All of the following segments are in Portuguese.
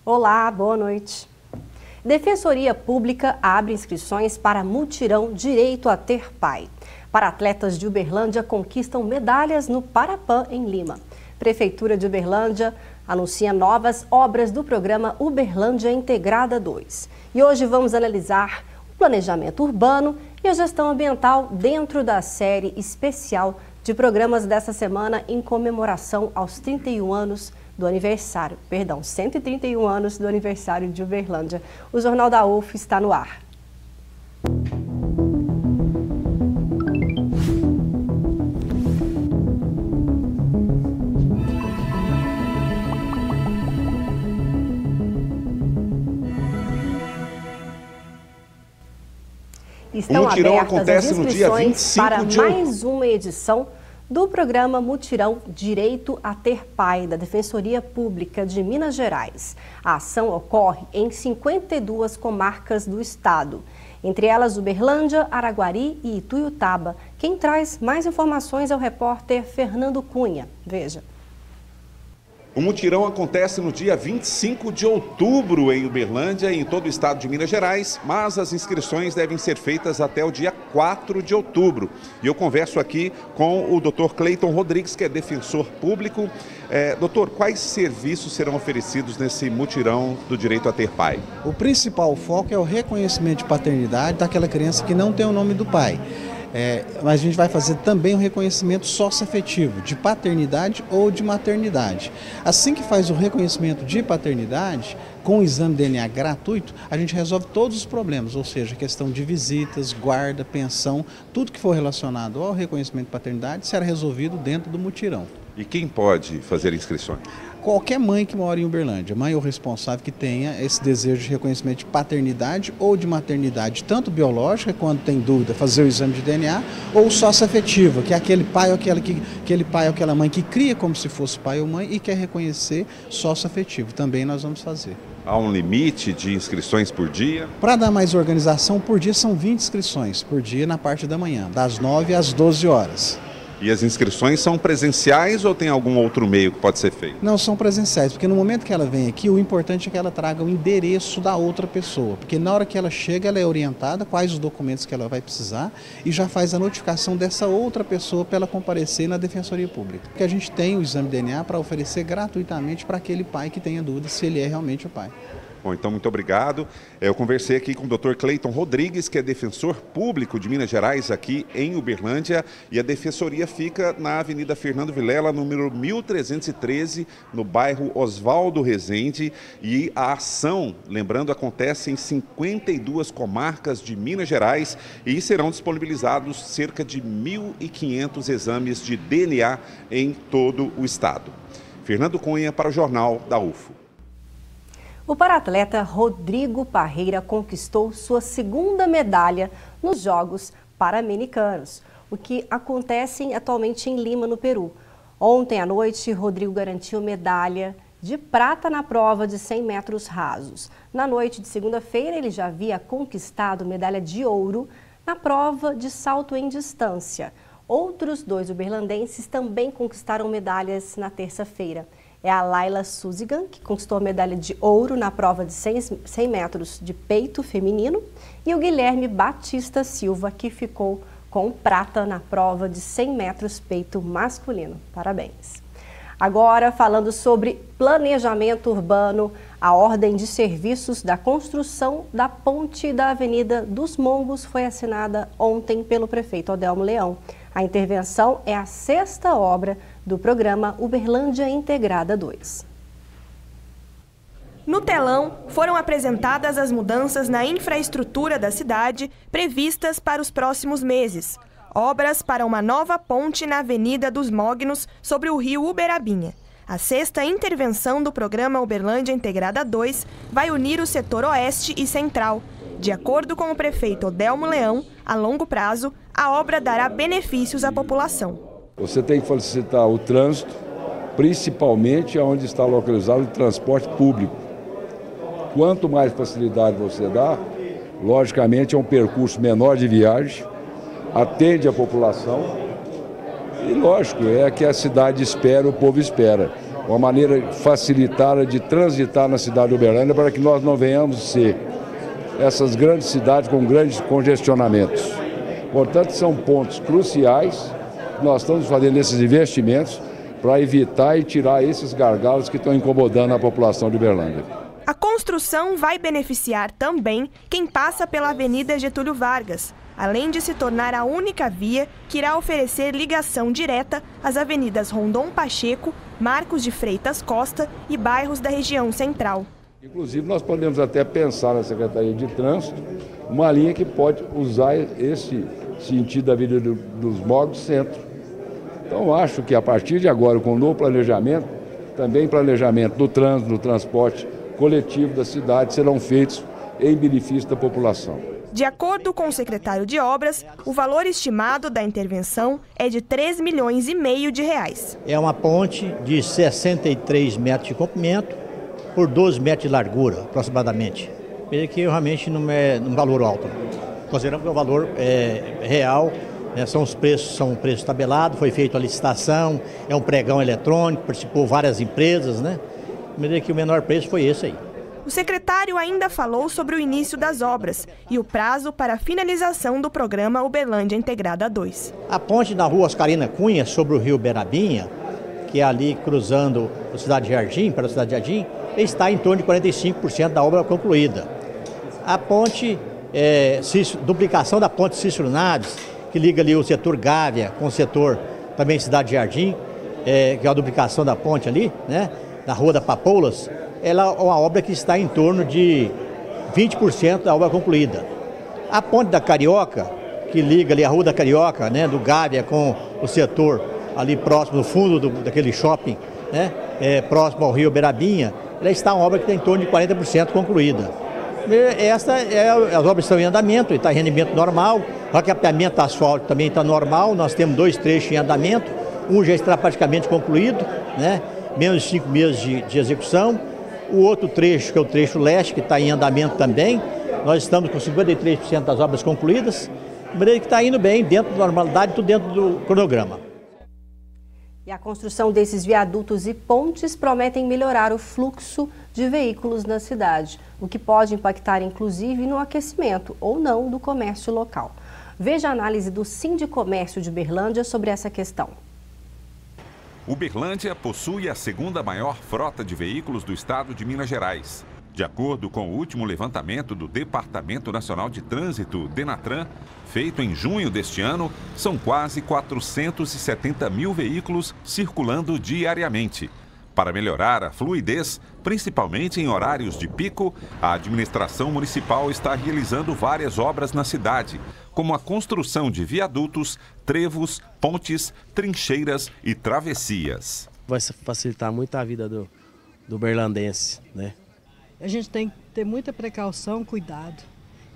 Olá, boa noite. Defensoria Pública abre inscrições para mutirão Direito a Ter Pai. Para atletas de Uberlândia conquistam medalhas no Parapan, em Lima. Prefeitura de Uberlândia anuncia novas obras do programa Uberlândia Integrada 2. E hoje vamos analisar o planejamento urbano e a gestão ambiental dentro da série especial de programas dessa semana em comemoração aos 31 anos do aniversário, 131 anos do aniversário de Uberlândia. O Jornal da UF está no ar. Estão abertas as inscrições para mais uma edição do programa Mutirão Direito a Ter Pai, da Defensoria Pública de Minas Gerais. A ação ocorre em 52 comarcas do estado, entre elas Uberlândia, Araguari e Ituiutaba. Quem traz mais informações é o repórter Fernando Cunha. Veja. O mutirão acontece no dia 25 de outubro em Uberlândia e em todo o estado de Minas Gerais, mas as inscrições devem ser feitas até o dia 4 de outubro. E eu converso aqui com o Dr. Cleiton Rodrigues, que é defensor público. Doutor, quais serviços serão oferecidos nesse mutirão do direito a ter pai? O principal foco é o reconhecimento de paternidade daquela criança que não tem o nome do pai. Mas a gente vai fazer também o reconhecimento socioafetivo de paternidade ou de maternidade. Assim que faz o reconhecimento de paternidade, com o exame DNA gratuito, a gente resolve todos os problemas, ou seja, questão de visitas, guarda, pensão, tudo que for relacionado ao reconhecimento de paternidade será resolvido dentro do mutirão. E quem pode fazer inscrições? Qualquer mãe que mora em Uberlândia, mãe ou responsável que tenha esse desejo de reconhecimento de paternidade ou de maternidade, tanto biológica, quando tem dúvida, fazer o exame de DNA, ou socioafetiva, que é aquele pai ou aquela mãe que cria como se fosse pai ou mãe e quer reconhecer socioafetivo. Também nós vamos fazer. Há um limite de inscrições por dia? Para dar mais organização, por dia são 20 inscrições por dia na parte da manhã, das 9 às 12 horas. E as inscrições são presenciais ou tem algum outro meio que pode ser feito? Não, são presenciais, porque no momento que ela vem aqui, o importante é que ela traga o endereço da outra pessoa, porque na hora que ela chega, ela é orientada quais os documentos que ela vai precisar e já faz a notificação dessa outra pessoa para ela comparecer na Defensoria Pública. Porque a gente tem o exame DNA para oferecer gratuitamente para aquele pai que tenha dúvida se ele é realmente o pai. Bom, então muito obrigado. Eu conversei aqui com o Dr. Cleiton Rodrigues, que é defensor público de Minas Gerais, aqui em Uberlândia, e a defensoria fica na Avenida Fernando Vilela, número 1313, no bairro Oswaldo Rezende, e a ação, lembrando, acontece em 52 comarcas de Minas Gerais e serão disponibilizados cerca de 1.500 exames de DNA em todo o estado. Fernando Cunha para o Jornal da UFO. O paratleta Rodrigo Parreira conquistou sua segunda medalha nos Jogos Pan-Americanos, o que acontecem atualmente em Lima, no Peru. Ontem à noite, Rodrigo garantiu medalha de prata na prova de 100 metros rasos. Na noite de segunda-feira, ele já havia conquistado medalha de ouro na prova de salto em distância. Outros dois uberlandenses também conquistaram medalhas na terça-feira. É a Laila Suzigan, que conquistou a medalha de ouro na prova de 100 metros de peito feminino, e o Guilherme Batista Silva, que ficou com prata na prova de 100 metros peito masculino. Parabéns! Agora, falando sobre planejamento urbano, a ordem de serviços da construção da ponte da Avenida dos Mongos foi assinada ontem pelo prefeito Adelmo Leão. A intervenção é a 6ª obra do programa Uberlândia Integrada 2. No telão, foram apresentadas as mudanças na infraestrutura da cidade previstas para os próximos meses. Obras para uma nova ponte na Avenida dos Mognos sobre o rio Uberabinha. A 6ª intervenção do programa Uberlândia Integrada 2 vai unir o setor oeste e central. De acordo com o prefeito Adelmo Leão, a longo prazo, a obra dará benefícios à população. Você tem que facilitar o trânsito, principalmente onde está localizado o transporte público. Quanto mais facilidade você dá, logicamente é um percurso menor de viagem, atende a população e, lógico, é que a cidade espera, o povo espera. uma maneira facilitada de transitar na cidade de Uberlândia para que nós não venhamos ser essas grandes cidades com grandes congestionamentos. Portanto, são pontos cruciais que nós estamos fazendo esses investimentos para evitar e tirar esses gargalos que estão incomodando a população de Uberlândia. A construção vai beneficiar também quem passa pela Avenida Getúlio Vargas, além de se tornar a única via que irá oferecer ligação direta às avenidas Rondon Pacheco, Marcos de Freitas Costa e bairros da região central. Inclusive, nós podemos até pensar na Secretaria de Trânsito uma linha que pode usar esse sentido da Avenida dos Mognos Centro. Então, acho que a partir de agora, com o novo planejamento, também planejamento do trânsito, do transporte coletivo da cidade serão feitos em benefício da população. De acordo com o secretário de Obras, o valor estimado da intervenção é de 3,5 milhões de reais. É uma ponte de 63 metros de comprimento por 12 metros de largura, aproximadamente. Veja que realmente não é um valor alto. Consideramos que o valor real, né, são os preços, são um preço tabelado, foi feita a licitação, é um pregão eletrônico, participou várias empresas, né? Veja que o menor preço foi esse aí. O secretário ainda falou sobre o início das obras e o prazo para a finalização do programa Uberlândia Integrada 2. A ponte da rua Oscarina Cunha sobre o rio Uberabinha, que é ali cruzando a Cidade Jardim, para a Cidade Jardim, está em torno de 45% da obra concluída. A ponte, duplicação da ponte Cícero Naves, que liga ali o setor Gávea com o setor também Cidade Jardim, que é a duplicação da ponte ali, né, na Rua da Papoulas, ela é uma obra que está em torno de 20% da obra concluída. A ponte da Carioca, que liga ali a Rua da Carioca, né, do Gávea com o setor ali próximo, no fundo daquele shopping, né, próximo ao rio Uberabinha, ela está uma obra que está em torno de 40% concluída. As obras estão em andamento, está em rendimento normal, o recapeamento do asfalto também está normal, nós temos 2 trechos em andamento, um já está praticamente concluído, né, menos de 5 meses de execução. O outro trecho, que é o trecho leste, que está em andamento também, nós estamos com 53% das obras concluídas, de maneira que está indo bem, dentro da normalidade, tudo dentro do cronograma. E a construção desses viadutos e pontes prometem melhorar o fluxo de veículos na cidade, o que pode impactar inclusive no aquecimento ou não do comércio local. Veja a análise do Sindicomércio de Uberlândia sobre essa questão. Uberlândia possui a segunda maior frota de veículos do estado de Minas Gerais. De acordo com o último levantamento do Departamento Nacional de Trânsito, Denatran, feito em junho deste ano, são quase 470 mil veículos circulando diariamente. Para melhorar a fluidez, principalmente em horários de pico, a administração municipal está realizando várias obras na cidade, como a construção de viadutos, trevos, pontes, trincheiras e travessias. Vai facilitar muito a vida do berlandense, né? A gente tem que ter muita precaução, cuidado.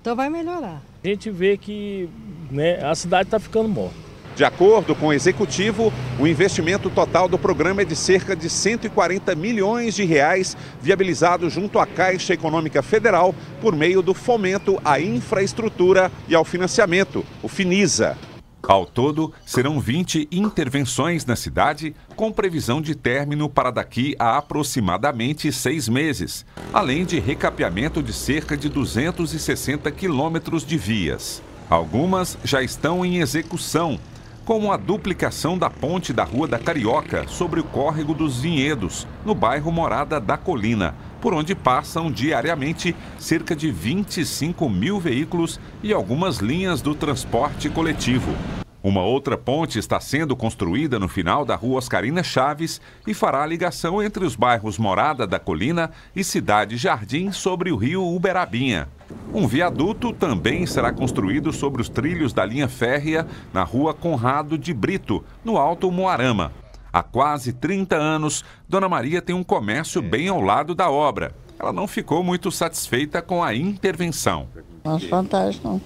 Então vai melhorar. A gente vê que, né, a cidade está ficando morta. De acordo com o executivo, o investimento total do programa é de cerca de 140 milhões de reais, viabilizado junto à Caixa Econômica Federal por meio do fomento à infraestrutura e ao financiamento, o FINISA. Ao todo, serão 20 intervenções na cidade, com previsão de término para daqui a aproximadamente 6 meses, além de recapeamento de cerca de 260 quilômetros de vias. Algumas já estão em execução, como a duplicação da ponte da Rua da Carioca sobre o Córrego dos Vinhedos, no bairro Morada da Colina, por onde passam diariamente cerca de 25 mil veículos e algumas linhas do transporte coletivo. Uma outra ponte está sendo construída no final da Rua Oscarina Chaves e fará a ligação entre os bairros Morada da Colina e Cidade Jardim sobre o rio Uberabinha. Um viaduto também será construído sobre os trilhos da linha férrea na Rua Conrado de Brito, no Alto Moarama. Há quase 30 anos, Dona Maria tem um comércio bem ao lado da obra. Ela não ficou muito satisfeita com a intervenção. Nossa, fantástico.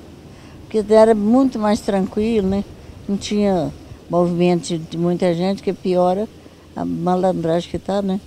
Porque era muito mais tranquilo, né? Não tinha movimento de muita gente, que piora a malandragem que está, né?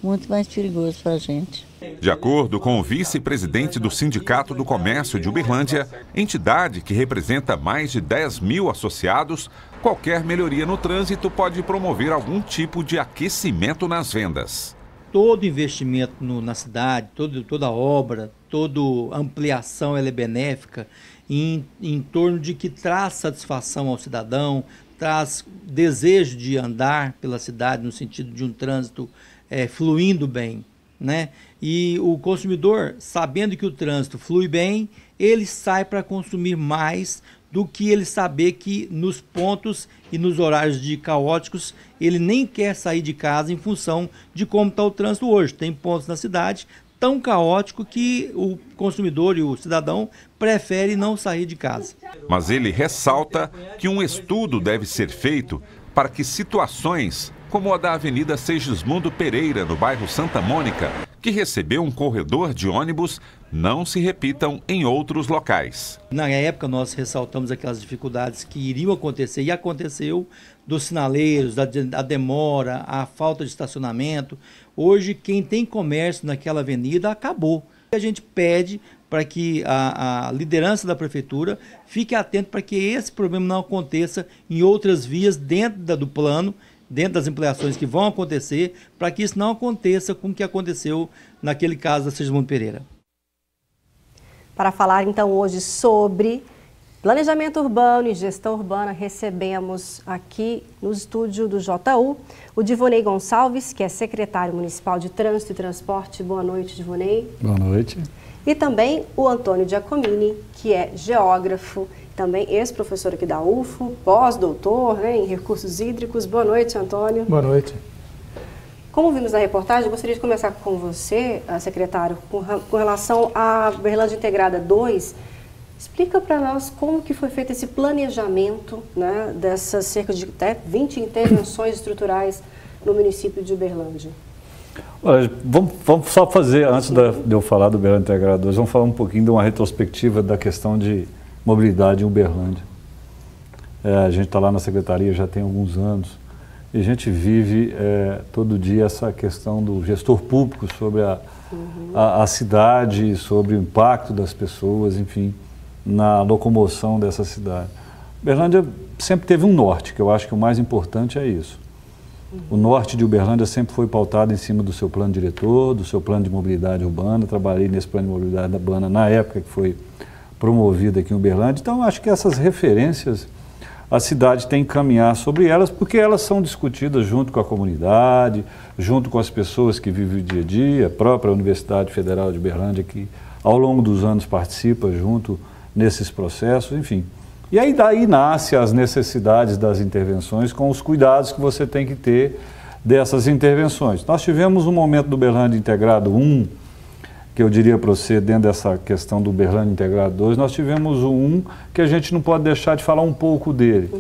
muito mais perigoso para a gente. De acordo com o vice-presidente do Sindicato do Comércio de Uberlândia, entidade que representa mais de 10 mil associados, qualquer melhoria no trânsito pode promover algum tipo de aquecimento nas vendas. Todo investimento na cidade, toda obra, toda ampliação ela é benéfica em torno de que traz satisfação ao cidadão, traz desejo de andar pela cidade no sentido de um trânsito fluindo bem, né? E o consumidor, sabendo que o trânsito flui bem, ele sai para consumir mais do que ele saber que nos pontos e nos horários de caóticos ele nem quer sair de casa em função de como está o trânsito hoje. Tem pontos na cidade tão caótico que o consumidor e o cidadão prefere não sair de casa. Mas ele ressalta que um estudo deve ser feito para que situações como a da Avenida Segismundo Pereira, no bairro Santa Mônica, que recebeu um corredor de ônibus, não se repitam em outros locais. Na época nós ressaltamos aquelas dificuldades que iriam acontecer e aconteceu, dos sinaleiros, a demora, a falta de estacionamento. Hoje quem tem comércio naquela avenida acabou. A gente pede para que a liderança da prefeitura fique atento para que esse problema não aconteça em outras vias dentro do plano, dentro das ampliações que vão acontecer, para que isso não aconteça com o que aconteceu naquele caso da Segismundo Pereira. Para falar então hoje sobre planejamento urbano e gestão urbana, recebemos aqui no estúdio do JU o Divonei Gonçalves, que é secretário municipal de Trânsito e Transporte. Boa noite, Divonei. Boa noite. E também o Antônio Giacomini, que é geógrafo, também ex-professor aqui da UFO, pós-doutor, né, em recursos hídricos. Boa noite, Antônio. Boa noite. Como vimos na reportagem, eu gostaria de começar com você, secretário, com relação à Uberlândia Integrada 2. Explica para nós como que foi feito esse planejamento, né, dessas cerca de 20 intervenções estruturais no município de Uberlândia. Olha, vamos só fazer, antes de eu falar do Uberlândia Integrada 2, vamos falar um pouquinho de uma retrospectiva da questão de mobilidade em Uberlândia. A gente está lá na secretaria já tem alguns anos e a gente vive todo dia essa questão do gestor público sobre a cidade, sobre o impacto das pessoas, enfim, na locomoção dessa cidade. Uberlândia sempre teve um norte, que eu acho que o mais importante é isso. O norte de Uberlândia sempre foi pautado em cima do seu plano diretor, do seu plano de mobilidade urbana. Trabalhei nesse plano de mobilidade urbana na época que foi promovida aqui em Uberlândia. Então, acho que essas referências a cidade tem que caminhar sobre elas, porque elas são discutidas junto com a comunidade, junto com as pessoas que vivem o dia a dia, a própria Universidade Federal de Uberlândia, que ao longo dos anos participa junto nesses processos, enfim. E aí daí nasce as necessidades das intervenções com os cuidados que você tem que ter dessas intervenções. Nós tivemos um momento do Uberlândia Integrado 1, que eu diria para você, dentro dessa questão do Uberlândia Integrado 2, nós tivemos o 1 que a gente não pode deixar de falar um pouco dele.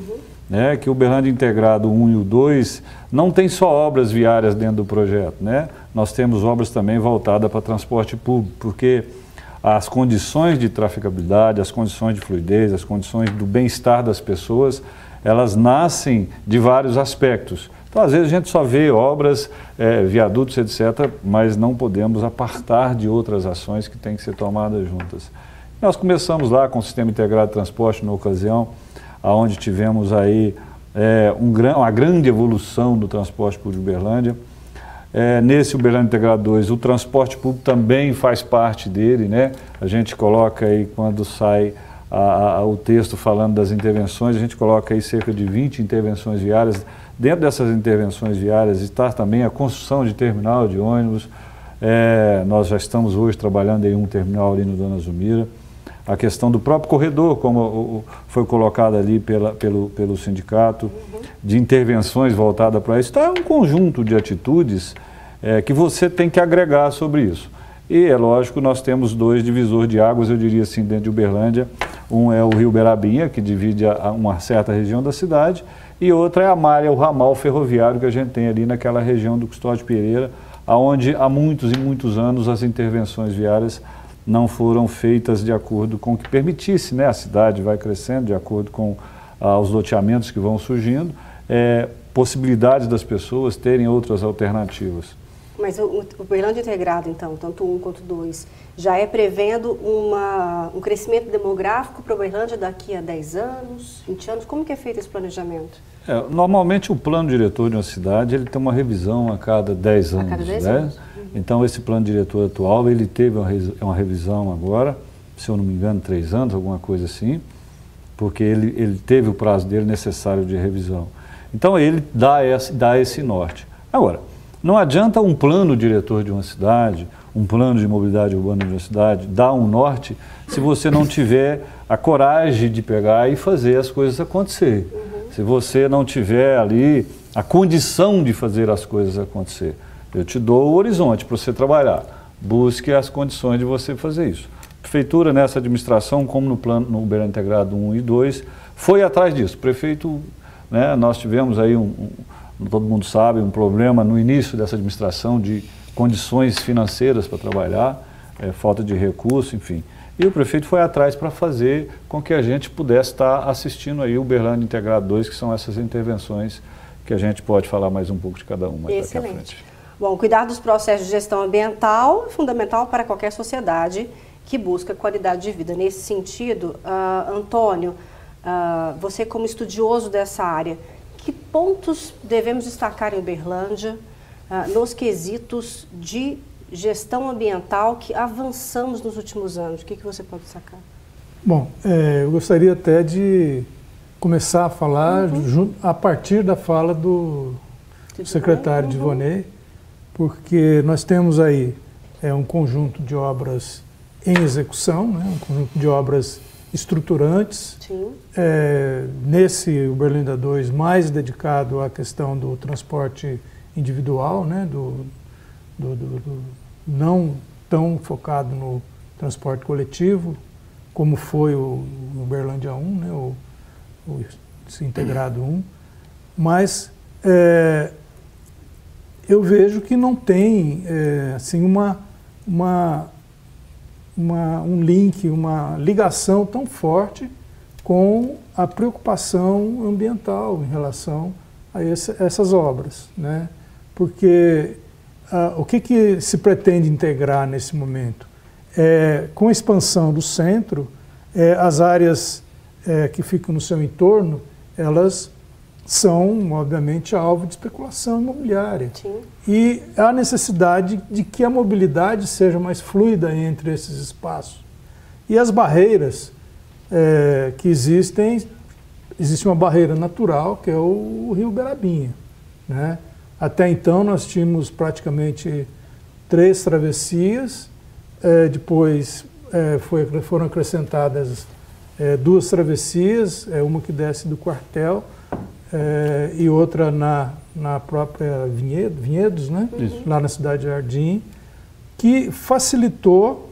Né? Que o Uberlândia Integrado 1 e o 2 não tem só obras viárias dentro do projeto, né? Nós temos obras também voltadas para transporte público, porque as condições de traficabilidade, as condições de fluidez, as condições do bem-estar das pessoas, elas nascem de vários aspectos. Então, às vezes, a gente só vê obras, viadutos, etc., mas não podemos apartar de outras ações que têm que ser tomadas juntas. Nós começamos lá com o Sistema Integrado de Transporte, na ocasião, onde tivemos aí uma grande evolução do transporte público de Uberlândia. Nesse Uberlândia Integrado 2, o transporte público também faz parte dele, né? A gente coloca aí, quando sai o texto falando das intervenções, a gente coloca aí cerca de 20 intervenções viárias. Dentro dessas intervenções viárias está também a construção de terminal de ônibus. Nós já estamos hoje trabalhando em um terminal ali no Dona Zumira. A questão do próprio corredor, como foi colocado ali pelo sindicato, de intervenções voltadas para isso. Então, é um conjunto de atitudes que você tem que agregar sobre isso. E é lógico, nós temos dois divisores de águas, eu diria assim, dentro de Uberlândia. Um é o Rio Berabinha, que divide uma certa região da cidade, e outra é a malha, o ramal ferroviário que a gente tem ali naquela região do Custódio Pereira, onde há muitos e muitos anos as intervenções viárias não foram feitas de acordo com o que permitisse, né? A cidade vai crescendo de acordo com os loteamentos que vão surgindo, possibilidades das pessoas terem outras alternativas. Mas o Uberlândia Integrado, então, tanto 1 quanto 2, já é prevendo um crescimento demográfico para o Uberlândia daqui a 10 anos, 20 anos? Como que é feito esse planejamento? Normalmente o plano diretor de uma cidade ele tem uma revisão a cada 10 anos. A cada 10 anos. Então esse plano diretor atual ele teve uma revisão agora, se eu não me engano, 3 anos, alguma coisa assim, porque ele teve o prazo dele necessário de revisão. Então ele dá esse norte. Agora, não adianta um plano diretor de uma cidade, um plano de mobilidade urbana de uma cidade, dar um norte, se você não tiver a coragem de pegar e fazer as coisas acontecer. Se você não tiver ali a condição de fazer as coisas acontecer. Eu te dou o horizonte para você trabalhar. Busque as condições de você fazer isso. A prefeitura, nessa administração, como no plano no Uberlândia Integrado 1 e 2, foi atrás disso. O prefeito, né, nós tivemos aí todo mundo sabe, um problema no início dessa administração de condições financeiras para trabalhar, falta de recurso, enfim. E o prefeito foi atrás para fazer com que a gente pudesse estar assistindo aí o Uberlândia Integrado 2, que são essas intervenções que a gente pode falar mais um pouco de cada uma. Excelente. Bom, cuidar dos processos de gestão ambiental é fundamental para qualquer sociedade que busca qualidade de vida. Nesse sentido, Antônio, você como estudioso dessa área, que pontos devemos destacar em Uberlândia nos quesitos de gestão ambiental que avançamos nos últimos anos? O que você pode destacar? Bom, eu gostaria até de começar a falar a partir da fala do secretário Divonei, porque nós temos aí um conjunto de obras em execução, né, um conjunto de obras estruturantes. Nesse Uberlândia 2, mais dedicado à questão do transporte individual, né, não tão focado no transporte coletivo, como foi o Uberlândia 1, né, o Integrado 1, mas eu vejo que não tem assim, um link, uma ligação tão forte com a preocupação ambiental em relação a essas obras, né? Porque o que se pretende integrar nesse momento? Com a expansão do centro, as áreas que ficam no seu entorno, elas são, obviamente, alvo de especulação imobiliária. E há necessidade de que a mobilidade seja mais fluida entre esses espaços. E as barreiras que existem, existe uma barreira natural, que é o Rio Uberabinha, né? Até então nós tínhamos praticamente 3 travessias, depois foram acrescentadas 2 travessias, uma que desce do quartel e outra na própria Vinhedos, né? Lá na Cidade Jardim, que facilitou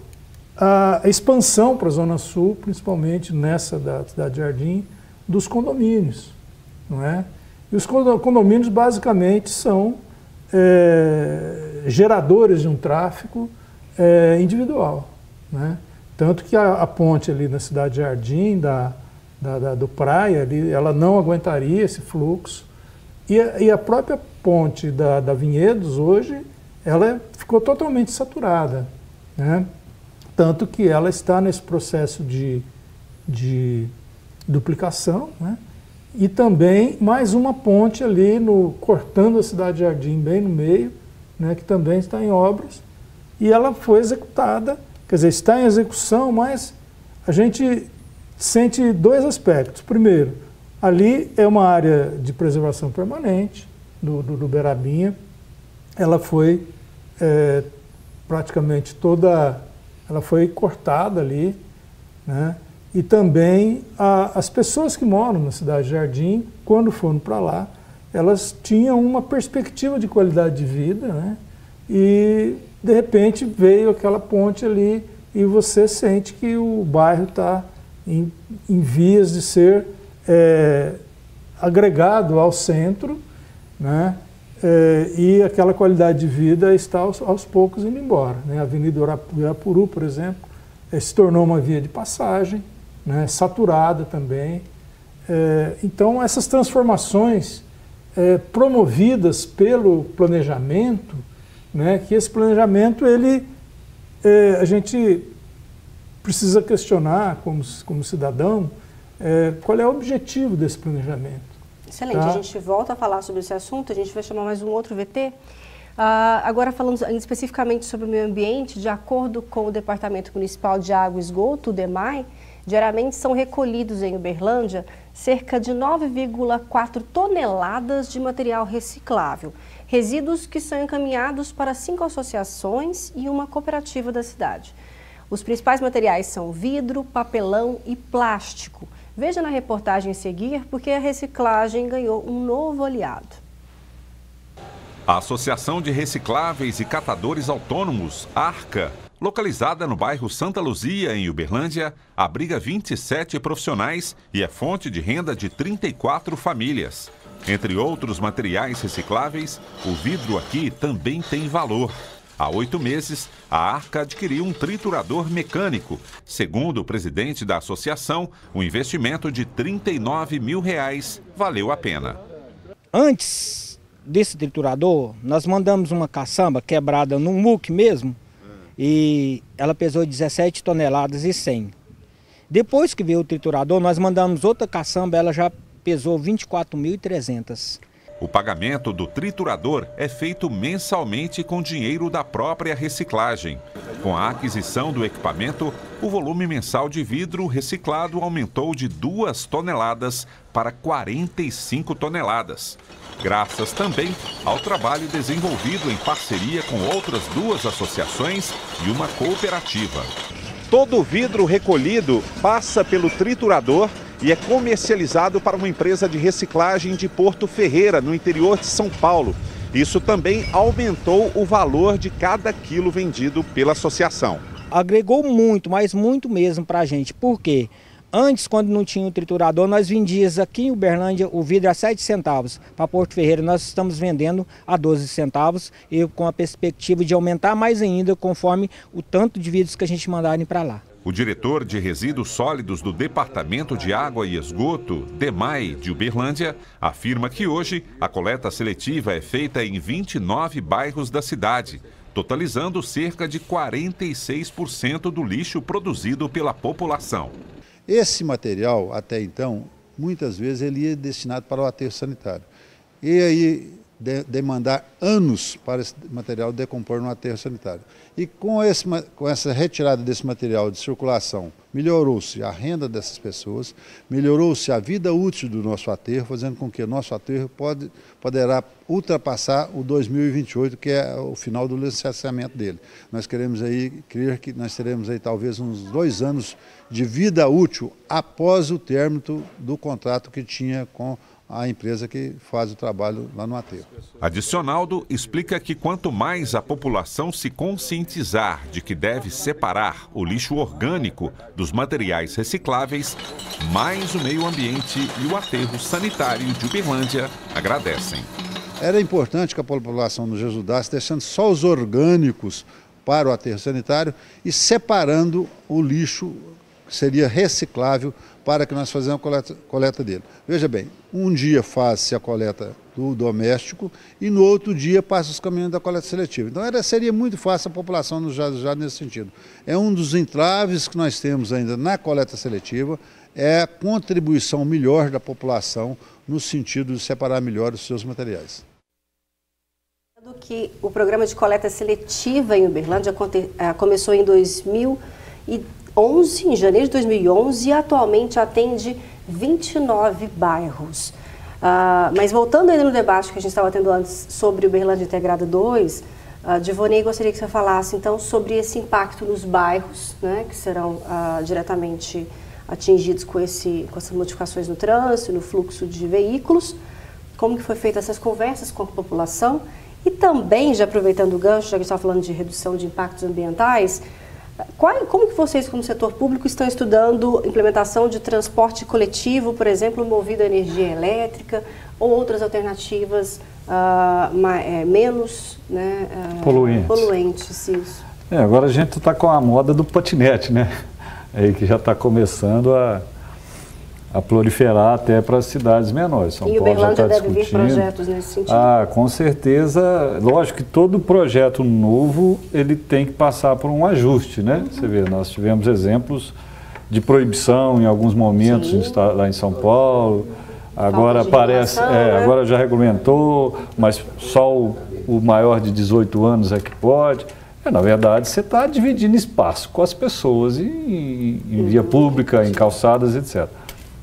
a expansão para a Zona Sul, principalmente nessa da Cidade Jardim, dos condomínios, não é? E os condomínios basicamente são geradores de um tráfego individual, né? Tanto que a ponte ali na Cidade Jardim, do Praia, ali, ela não aguentaria esse fluxo. E a própria ponte da Vinhedos hoje, ela ficou totalmente saturada, né? Tanto que ela está nesse processo de duplicação, né? E também mais uma ponte ali cortando a Cidade Jardim bem no meio, né, que também está em obras, e ela foi executada, quer dizer, está em execução, mas a gente sente 2 aspectos. Primeiro, ali é uma área de preservação permanente do Uberabinha, ela foi praticamente toda, ela foi cortada ali, né? E também as pessoas que moram na Cidade Jardim, quando foram para lá, elas tinham uma perspectiva de qualidade de vida, né? E de repente veio aquela ponte ali e você sente que o bairro está em vias de ser agregado ao centro, né? E aquela qualidade de vida está aos poucos indo embora, né? A Avenida Irapuru, por exemplo, se tornou uma via de passagem, né, saturada também. Então, essas transformações promovidas pelo planejamento, né, que esse planejamento, a gente precisa questionar como cidadão qual é o objetivo desse planejamento. Excelente, tá? A gente volta a falar sobre esse assunto, a gente vai chamar mais um outro VT. Agora falando especificamente sobre o meio ambiente, de acordo com o Departamento Municipal de Água e Esgoto, o DEMAI, diariamente são recolhidos em Uberlândia cerca de 9,4 toneladas de material reciclável, resíduos que são encaminhados para 5 associações e uma cooperativa da cidade. Os principais materiais são vidro, papelão e plástico. Veja na reportagem a seguir, porque a reciclagem ganhou um novo aliado. A Associação de Recicláveis e Catadores Autônomos, ARCA, localizada no bairro Santa Luzia, em Uberlândia, abriga 27 profissionais e é fonte de renda de 34 famílias. Entre outros materiais recicláveis, o vidro aqui também tem valor. Há 8 meses, a ARCA adquiriu um triturador mecânico. Segundo o presidente da associação, o investimento de R$39 mil valeu a pena. Antes desse triturador, nós mandamos uma caçamba quebrada no muque mesmo, e ela pesou 17 toneladas e 100. Depois que veio o triturador, nós mandamos outra caçamba, ela já pesou 24.300. O pagamento do triturador é feito mensalmente com dinheiro da própria reciclagem. Com a aquisição do equipamento, o volume mensal de vidro reciclado aumentou de 2 toneladas para 45 toneladas. Graças também ao trabalho desenvolvido em parceria com outras 2 associações e uma cooperativa. Todo o vidro recolhido passa pelo triturador e é comercializado para uma empresa de reciclagem de Porto Ferreira, no interior de São Paulo. Isso também aumentou o valor de cada quilo vendido pela associação. Agregou muito, mas muito mesmo para a gente. Por quê? Antes, quando não tinha o triturador, nós vendíamos aqui em Uberlândia o vidro a 7 centavos. Para Porto Ferreira nós estamos vendendo a 12 centavos e com a perspectiva de aumentar mais ainda conforme o tanto de vidros que a gente mandarem para lá. O diretor de resíduos sólidos do Departamento de Água e Esgoto, DEMAI, de Uberlândia, afirma que hoje a coleta seletiva é feita em 29 bairros da cidade, totalizando cerca de 46% do lixo produzido pela população. Esse material, até então, muitas vezes ele ia destinado para o aterro sanitário. E aí demandar anos para esse material decompor no aterro sanitário. E com essa retirada desse material de circulação, melhorou-se a renda dessas pessoas, melhorou-se a vida útil do nosso aterro, fazendo com que o nosso aterro poderá ultrapassar o 2028, que é o final do licenciamento dele. Nós queremos aí, crer que nós teremos aí talvez uns 2 anos de vida útil após o término do contrato que tinha com a empresa que faz o trabalho lá no aterro. Adicionaldo explica que quanto mais a população se conscientizar de que deve separar o lixo orgânico dos materiais recicláveis, mais o meio ambiente e o aterro sanitário de Uberlândia agradecem. Era importante que a população nos ajudasse, deixando só os orgânicos para o aterro sanitário e separando o lixo que seria reciclável para que nós façamos a coleta dele. Veja bem, um dia faz-se a coleta do doméstico e no outro dia passa os caminhos da coleta seletiva. Então seria muito fácil a população nos ajudar nesse sentido. É um dos entraves que nós temos ainda na coleta seletiva, é a contribuição melhor da população no sentido de separar melhor os seus materiais. Que o programa de coleta seletiva em Uberlândia começou em 2011, em janeiro de 2011, e atualmente atende 29 bairros. Mas voltando ainda no debate que a gente estava tendo antes sobre Uberlândia Integrada 2, Divonei, gostaria que você falasse então sobre esse impacto nos bairros, né, que serão diretamente atingidos com essas modificações no trânsito, no fluxo de veículos, como que foi feita essas conversas com a população e também, já aproveitando o gancho, já que a gente está falando de redução de impactos ambientais, como que vocês, como setor público, estão estudando implementação de transporte coletivo, por exemplo, movido a energia elétrica ou outras alternativas menos poluentes? Isso. Agora a gente está com a moda do patinete, né? Aí que já está começando a proliferar até para as cidades menores. São Paulo já está deve vir discutindo. projetos nesse sentido? Com certeza. Lógico que todo projeto novo ele tem que passar por um ajuste, né? Você vê, nós tivemos exemplos de proibição em alguns momentos lá em São Paulo. Agora parece, né? Agora já regulamentou, mas só o maior de 18 anos é que pode. Na verdade, você está dividindo espaço com as pessoas em via pública, em calçadas, etc.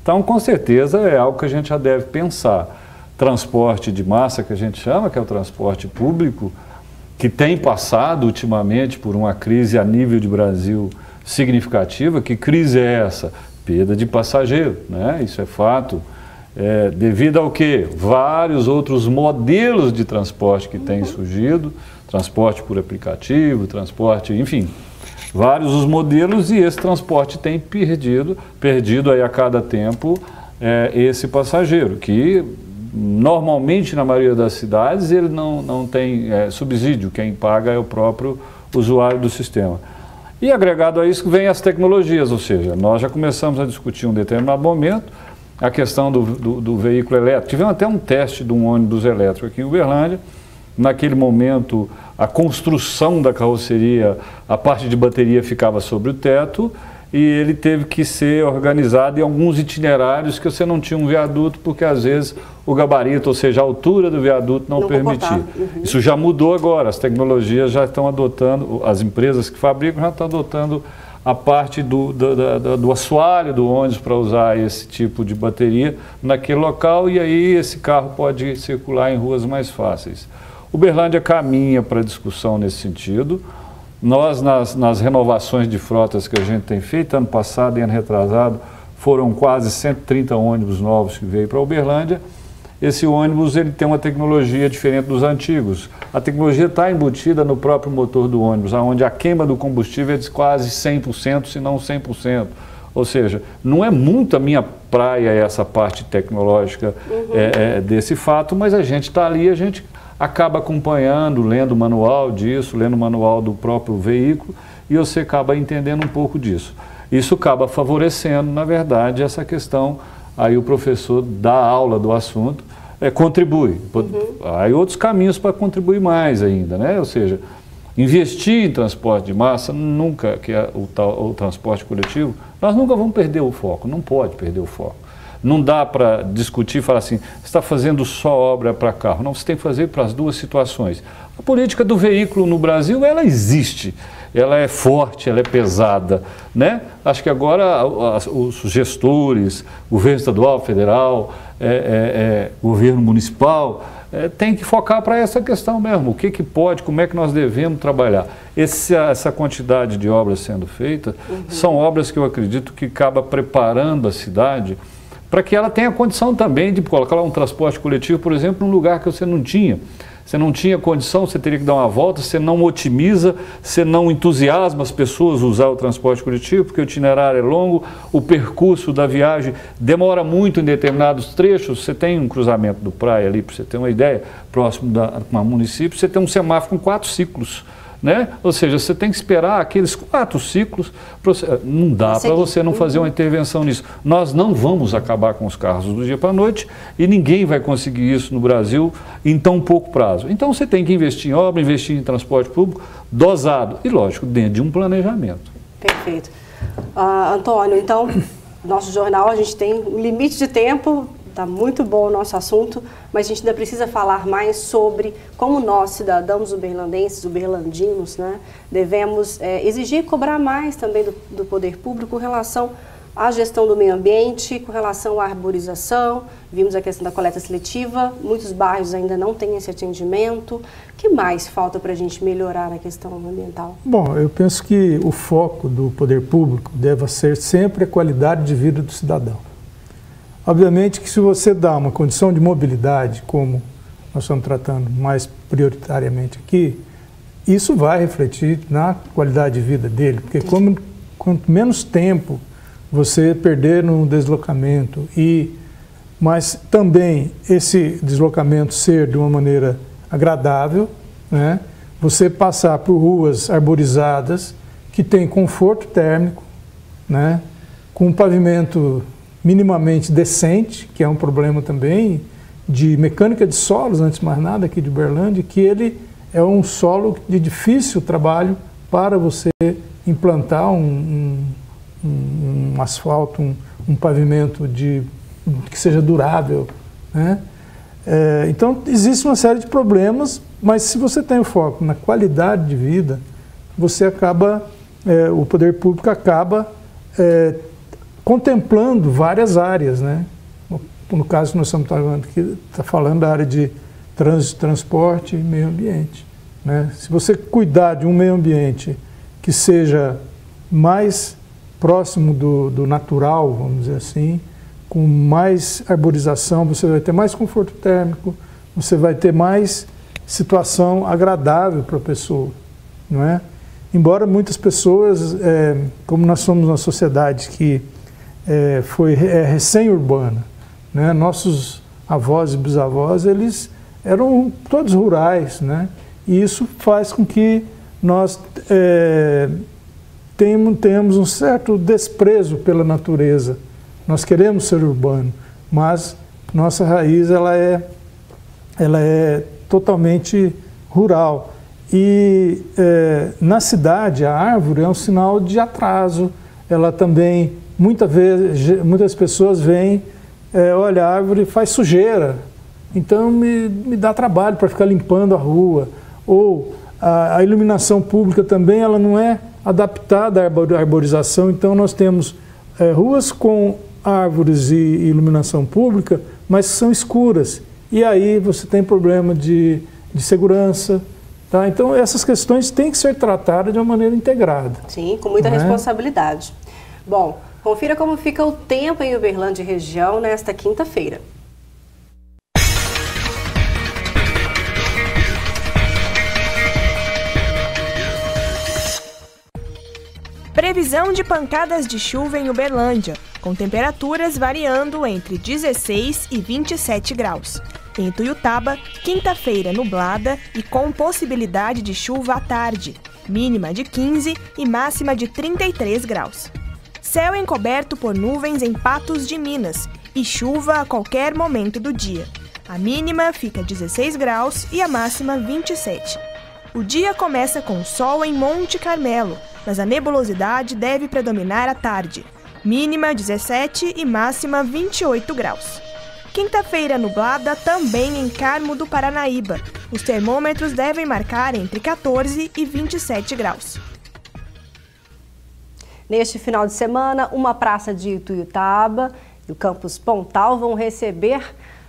Então, com certeza, é algo que a gente já deve pensar. Transporte de massa, que a gente chama, que é o transporte público, que tem passado ultimamente por uma crise a nível de Brasil significativa. Que crise é essa? Perda de passageiro, né? Isso é fato. Devido ao quê? Vários outros modelos de transporte que têm surgido, transporte por aplicativo, transporte, enfim, vários os modelos, e esse transporte tem perdido aí a cada tempo esse passageiro, que normalmente na maioria das cidades ele não tem subsídio, quem paga é o próprio usuário do sistema. E agregado a isso vem as tecnologias, ou seja, nós já começamos a discutir em um determinado momento a questão do veículo elétrico. Tivemos até um teste de um ônibus elétrico aqui em Uberlândia. Naquele momento, a construção da carroceria, a parte de bateria ficava sobre o teto, e ele teve que ser organizado em alguns itinerários que você não tinha um viaduto, porque às vezes o gabarito, ou seja, a altura do viaduto não permitia. Isso já mudou agora, as tecnologias já estão adotando, as empresas que fabricam já estão adotando a parte do assoalho do ônibus para usar esse tipo de bateria naquele local, e aí esse carro pode circular em ruas mais fáceis. Uberlândia caminha para discussão nesse sentido. Nós, nas renovações de frotas que a gente tem feito, ano passado e ano retrasado, foram quase 130 ônibus novos que veio para Uberlândia. Esse ônibus ele tem uma tecnologia diferente dos antigos. A tecnologia está embutida no próprio motor do ônibus, onde a queima do combustível é de quase 100%, se não 100%. Ou seja, não é muito a minha praia essa parte tecnológica desse fato, mas a gente está ali, a gente acaba acompanhando, lendo o manual disso, lendo o manual do próprio veículo, e você acaba entendendo um pouco disso. Isso acaba favorecendo, na verdade, essa questão. Aí o professor dá aula do assunto, contribui. Aí outros caminhos para contribuir mais ainda, né? Ou seja, investir em transporte de massa, nunca, que é o transporte coletivo, nós nunca vamos perder o foco, não pode perder o foco. Não dá para discutir e falar assim, você está fazendo só obra para carro. Não, você tem que fazer para as duas situações. A política do veículo no Brasil, ela existe. Ela é forte, ela é pesada, né? Acho que agora os gestores, governo estadual, federal, governo municipal, tem que focar para essa questão mesmo. O que pode, como é que nós devemos trabalhar. Essa quantidade de obras sendo feitas, são obras que eu acredito que acaba preparando a cidade para que ela tenha condição também de colocar um transporte coletivo, por exemplo, num lugar que você não tinha. Você não tinha condição, você teria que dar uma volta, você não otimiza, você não entusiasma as pessoas a usar o transporte coletivo, porque o itinerário é longo, o percurso da viagem demora muito em determinados trechos. Você tem um cruzamento do Praia ali, para você ter uma ideia, próximo da município, você tem um semáforo com 4 ciclos. Né? Ou seja, você tem que esperar aqueles 4 ciclos, não dá para você não fazer uma intervenção nisso. Nós não vamos acabar com os carros do dia para a noite e ninguém vai conseguir isso no Brasil em tão pouco prazo. Então você tem que investir em obra, investir em transporte público dosado e, lógico, dentro de um planejamento. Perfeito. Antônio, então, nosso jornal, a gente tem um limite de tempo. Está muito bom o nosso assunto, mas a gente ainda precisa falar mais sobre como nós, cidadãos uberlandenses, uberlandinos, né, devemos exigir e cobrar mais também do poder público com relação à gestão do meio ambiente, com relação à arborização. Vimos a questão da coleta seletiva, muitos bairros ainda não têm esse atendimento. O que mais falta para a gente melhorar a questão ambiental? Bom, eu penso que o foco do poder público deve ser sempre a qualidade de vida do cidadão. Obviamente que se você dá uma condição de mobilidade, como nós estamos tratando mais prioritariamente aqui, isso vai refletir na qualidade de vida dele, porque quanto menos tempo você perder no deslocamento, mas também esse deslocamento ser de uma maneira agradável, né? Você passar por ruas arborizadas, que tem conforto térmico, né? Com pavimento minimamente decente, que é um problema também de mecânica de solos, antes de mais nada, aqui de Uberlândia, que ele é um solo de difícil trabalho para você implantar um asfalto, um pavimento que seja durável, né? Então, existe uma série de problemas, mas se você tem o foco na qualidade de vida, você acaba, o poder público acaba contemplando várias áreas, né? No caso que nós estamos falando da área de trânsito, transporte e meio ambiente, né? Se você cuidar de um meio ambiente que seja mais próximo do natural, vamos dizer assim, com mais arborização, você vai ter mais conforto térmico, você vai ter mais situação agradável para a pessoa, não é? Embora muitas pessoas, como nós somos uma sociedade que foi recém-urbana, né? Nossos avós e bisavós, eles eram todos rurais, né? E isso faz com que nós temos um certo desprezo pela natureza. Nós queremos ser urbano, mas nossa raiz ela é totalmente rural. E na cidade a árvore é um sinal de atraso. Ela também, muitas pessoas veem, olha, a árvore faz sujeira, então me dá trabalho para ficar limpando a rua. Ou a iluminação pública também, ela não é adaptada à arborização, então nós temos ruas com árvores e iluminação pública, mas são escuras. E aí você tem problema de segurança. Tá? Então essas questões têm que ser tratadas de uma maneira integrada. Sim, com muita responsabilidade. Bom, confira como fica o tempo em Uberlândia e região nesta quinta-feira. Previsão de pancadas de chuva em Uberlândia, com temperaturas variando entre 16 e 27 graus. Em Ituiutaba, quinta-feira nublada e com possibilidade de chuva à tarde, mínima de 15 e máxima de 33 graus. Céu encoberto por nuvens em Patos de Minas e chuva a qualquer momento do dia. A mínima fica 16 graus e a máxima 27. O dia começa com sol em Monte Carmelo, mas a nebulosidade deve predominar à tarde. Mínima 17 e máxima 28 graus. Quinta-feira nublada também em Carmo do Paranaíba. Os termômetros devem marcar entre 14 e 27 graus. Neste final de semana, uma praça de Ituiutaba e o campus Pontal vão receber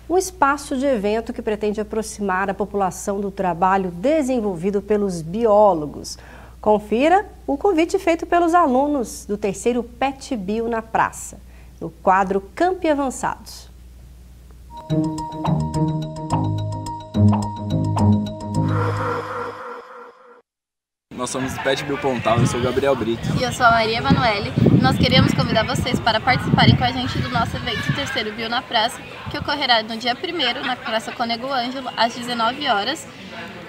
um espaço de evento que pretende aproximar a população do trabalho desenvolvido pelos biólogos. Confira o convite feito pelos alunos do terceiro PET Bio na praça, no quadro Campi Avançados. Nós somos do PET Bio Pontal, eu sou o Gabriel Brito. E eu sou a Maria Emanuele. Nós queríamos convidar vocês para participarem com a gente do nosso evento Terceiro Bio na Praça, que ocorrerá no dia 1º na Praça Cônego Ângelo, às 19 horas,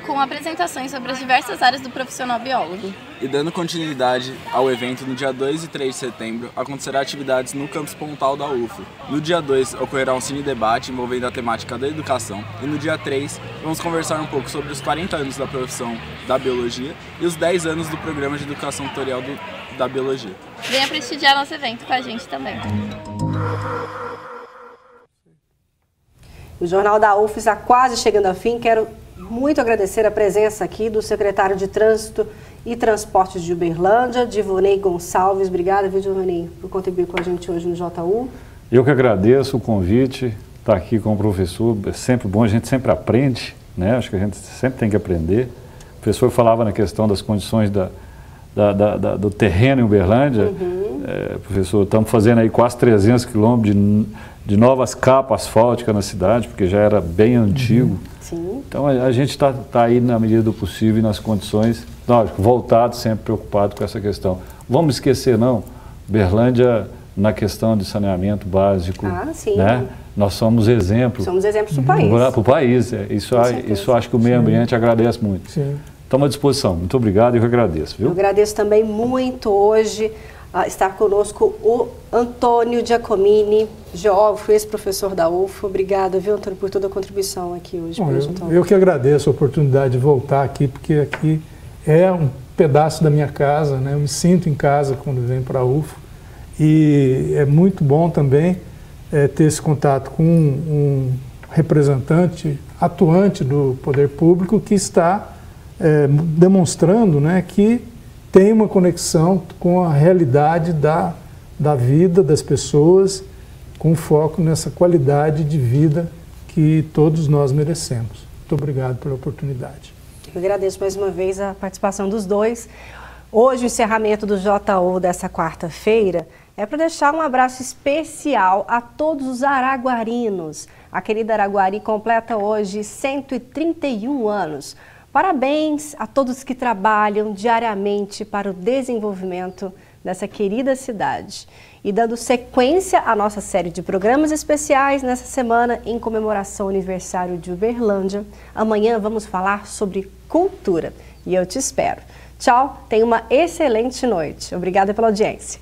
com apresentações sobre as diversas áreas do profissional biólogo. E dando continuidade ao evento, no dia 2 e 3 de setembro, acontecerá atividades no campus Pontal da UFO. No dia 2, ocorrerá um cine-debate envolvendo a temática da educação. E no dia 3, vamos conversar um pouco sobre os 40 anos da profissão da biologia e os 10 anos do programa de educação tutorial da biologia. Venha prestigiar nosso evento com a gente também. O Jornal da UFO está quase chegando ao fim. Quero muito agradecer a presença aqui do secretário de Trânsito e Transportes de Uberlândia, Divonei Gonçalves. Obrigada, viu, Divonei, por contribuir com a gente hoje no JU. Eu que agradeço o convite, estar aqui com o professor, é sempre bom, a gente sempre aprende, né? Acho que a gente sempre tem que aprender. O professor falava na questão das condições do terreno em Uberlândia. Professor, estamos fazendo aí quase 300 quilômetros de novas capas asfálticas na cidade, porque já era bem antigo. Sim. Então a gente está aí na medida do possível e nas condições, lógico, voltado, sempre preocupado com essa questão. Vamos esquecer não, Uberlândia na questão de saneamento básico, né? Nós somos exemplo. Somos exemplos do país. Para o país, isso acho que o meio ambiente agradece muito. Sim. Estamos à disposição. Muito obrigado e eu agradeço. Viu? Eu agradeço também muito hoje estar conosco o Antônio Giacomini, geógrafo, ex-professor da UFO. Obrigada, viu, Antônio, por toda a contribuição aqui hoje. Bom, eu que agradeço a oportunidade de voltar aqui, porque aqui é um pedaço da minha casa, né? Eu me sinto em casa quando venho para a UFO. E é muito bom também ter esse contato com um representante atuante do poder público que está demonstrando, né, que tem uma conexão com a realidade da vida das pessoas, com foco nessa qualidade de vida que todos nós merecemos. Muito obrigado pela oportunidade. Eu agradeço mais uma vez a participação dos dois. Hoje, o encerramento do JO dessa quarta-feira é para deixar um abraço especial a todos os araguarinos. A querida Araguari completa hoje 131 anos. Parabéns a todos que trabalham diariamente para o desenvolvimento dessa querida cidade. E dando sequência à nossa série de programas especiais nessa semana em comemoração ao aniversário de Uberlândia, amanhã vamos falar sobre cultura. E eu te espero. Tchau, tenha uma excelente noite. Obrigada pela audiência.